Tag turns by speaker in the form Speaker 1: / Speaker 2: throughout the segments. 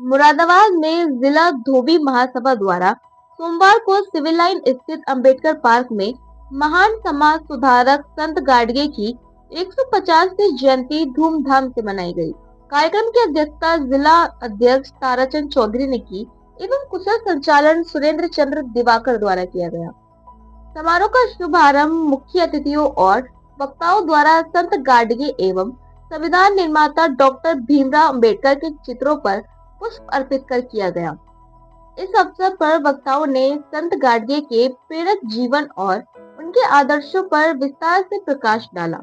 Speaker 1: मुरादाबाद में जिला धोबी महासभा द्वारा सोमवार को सिविल लाइन स्थित अंबेडकर पार्क में महान समाज सुधारक संत गाडगे की 150वीं जयंती धूमधाम से मनाई गई। कार्यक्रम की अध्यक्षता जिला अध्यक्ष ताराचंद चौधरी ने की एवं कुशल संचालन सुरेंद्र चंद्र दिवाकर द्वारा किया गया। समारोह का शुभारंभ मुख्य अतिथियों और वक्ताओं द्वारा संत गाडगे एवं संविधान निर्माता डॉक्टर भीमराव अंबेडकर के चित्रों पर पुष्प अर्पित कर किया गया। इस अवसर पर वक्ताओं ने संत गाडगे के प्रेरक जीवन और उनके आदर्शों पर विस्तार से प्रकाश डाला।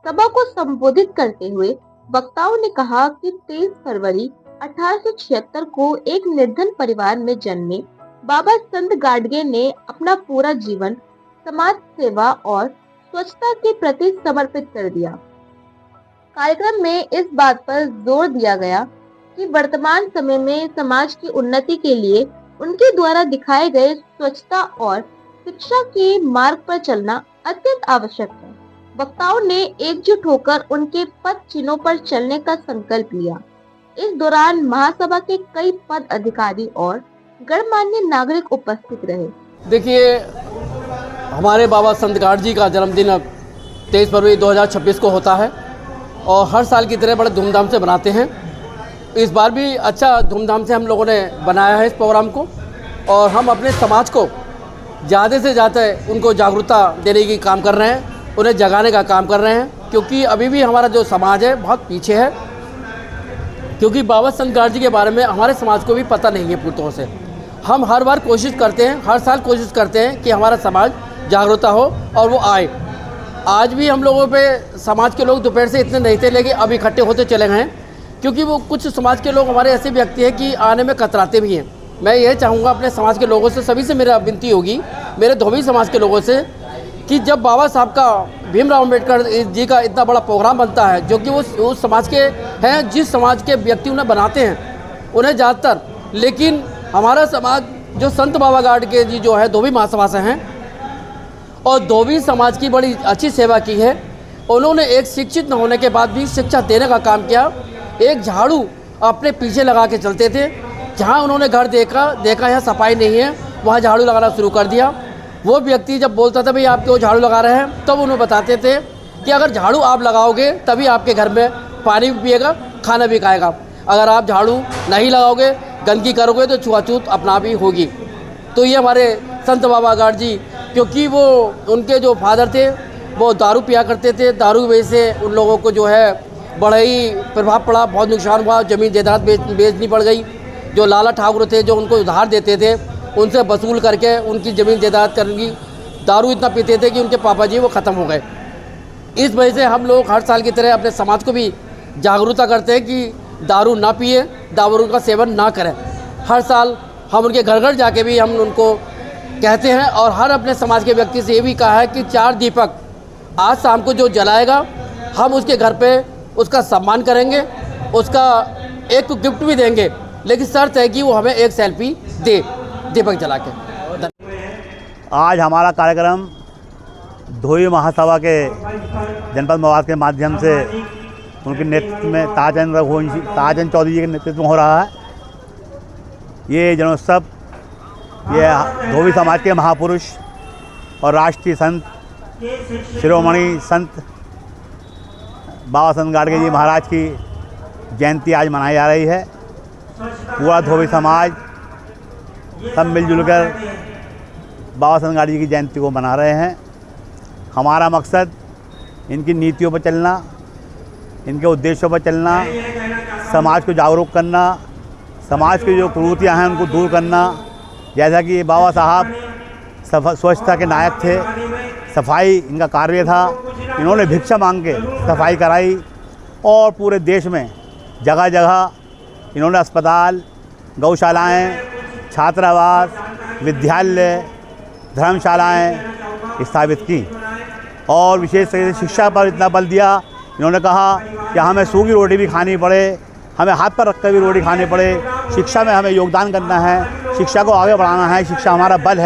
Speaker 1: सभा को संबोधित करते हुए वक्ताओं ने कहा कि 23 फरवरी 1876 को एक निर्धन परिवार में जन्मे बाबा संत गाडगे ने अपना पूरा जीवन समाज सेवा और स्वच्छता के प्रति समर्पित कर दिया। कार्यक्रम में इस बात पर जोर दिया गया कि वर्तमान समय में समाज की उन्नति के लिए उनके द्वारा दिखाए गए स्वच्छता और शिक्षा के मार्ग पर चलना अत्यंत आवश्यक है। वक्ताओं ने एकजुट होकर उनके पद चिन्हों पर चलने का संकल्प लिया। इस दौरान महासभा के कई पद अधिकारी और गणमान्य नागरिक उपस्थित रहे।
Speaker 2: देखिए, हमारे बाबा संत गाडगे का जन्मदिन अब 23 फरवरी 2026 को होता है और हर साल की तरह बड़े धूमधाम से बनाते हैं। इस बार भी अच्छा धूमधाम से हम लोगों ने बनाया है इस प्रोग्राम को और हम अपने समाज को ज़्यादा से ज़्यादा उनको जागरूकता देने की काम कर रहे हैं, उन्हें जगाने का काम कर रहे हैं, क्योंकि अभी भी हमारा जो समाज है बहुत पीछे है। क्योंकि बाबा संत गाडगे के बारे में हमारे समाज को भी पता नहीं है पूरी तरह से। हम हर बार कोशिश करते हैं, हर साल कोशिश करते हैं कि हमारा समाज जागरूकता हो और वो आए। आज भी हम लोगों पे समाज के लोग दोपहर से इतने नहीं थे, लेकिन अब इकट्ठे होते चले गए हैं, क्योंकि वो कुछ समाज के लोग हमारे ऐसे व्यक्ति हैं कि आने में कतराते भी हैं। मैं ये चाहूँगा अपने समाज के लोगों से, सभी से मेरा विनती होगी, मेरे धोबी समाज के लोगों से, कि जब बाबा साहब का भीमराव अंबेडकर जी का इतना बड़ा प्रोग्राम बनता है, जो कि वो उस समाज के हैं, जिस समाज के व्यक्ति उन्हें बनाते हैं उन्हें ज़्यादातर, लेकिन हमारा समाज जो संत बाबा गाडगे जी जो है धोबी महासभा से हैं और धोबी समाज की बड़ी अच्छी सेवा की है। उन्होंने एक शिक्षित न होने के बाद भी शिक्षा देने का काम किया। एक झाड़ू अपने पीछे लगा के चलते थे, जहाँ उन्होंने घर देखा यहाँ सफाई नहीं है, वहाँ झाड़ू लगाना शुरू कर दिया। वो व्यक्ति जब बोलता था भाई आप क्यों झाड़ू लगा रहे हैं, तब उन्हें बताते थे कि अगर झाड़ू आप लगाओगे तभी आपके घर में पानी भी पिएगा, खाना भी खाएगा। अगर आप झाड़ू नहीं लगाओगे, गंदगी करोगे तो छुआछूत अपना भी होगी। तो ये हमारे संत बाबा गाडगे जी, क्योंकि वो उनके जो फादर थे वो दारू पिया करते थे, दारू की वजह से उन लोगों को जो है बड़ा ही प्रभाव पड़ा, बहुत नुकसान हुआ, ज़मीन जायदाद बेचनी पड़ गई। जो लाला ठाकुर थे जो उनको उधार देते थे, उनसे वसूल करके उनकी ज़मीन जायदाद करनी, दारू इतना पीते थे कि उनके पापा जी वो ख़त्म हो गए। इस वजह से हम लोग हर साल की तरह अपने समाज को भी जागरूकता करते हैं कि दारू ना पिए, दारू का सेवन ना करें। हर साल हम उनके घर घर जाके भी हम उनको कहते हैं और हर अपने समाज के व्यक्ति से ये भी कहा है कि 4 दीपक आज शाम को जो जलाएगा, हम उसके घर पे उसका सम्मान करेंगे, उसका एक गिफ्ट भी देंगे, लेकिन शर्त है कि वो हमें एक सेल्फी दे दीपक जला के।
Speaker 3: आज हमारा कार्यक्रम धोबी महासभा के जनपद मवाद के माध्यम से उनके नेतृत्व में ताराचंद चौधरी जी के नेतृत्व में हो रहा है। ये जनोत्सव ये धोबी समाज के महापुरुष और राष्ट्रीय संत शिरोमणि संत बाबा संत गाडगे जी महाराज की जयंती आज मनाई जा रही है। पूरा धोबी समाज सब मिलजुल कर बाबा संत गाडगे जी की जयंती को मना रहे हैं। हमारा मकसद इनकी नीतियों पर चलना, इनके उद्देश्यों पर चलना, समाज को जागरूक करना, समाज की जो कुरीतियाँ हैं उनको दूर करना। जैसा कि बाबा साहब स्वच्छता के नायक थे, सफाई इनका कार्य था, इन्होंने भिक्षा मांग के सफाई कराई और पूरे देश में जगह जगह इन्होंने अस्पताल, गौशालाएं, छात्रावास, विद्यालय, धर्मशालाएं स्थापित की और विशेष तरीके से शिक्षा पर इतना बल दिया। इन्होंने कहा कि हमें सूखी रोटी भी खानी पड़े, हमें हाथ पर रख कर भी रोटी खानी पड़े, शिक्षा में हमें योगदान करना है, शिक्षा को आगे बढ़ाना है, शिक्षा हमारा बल है।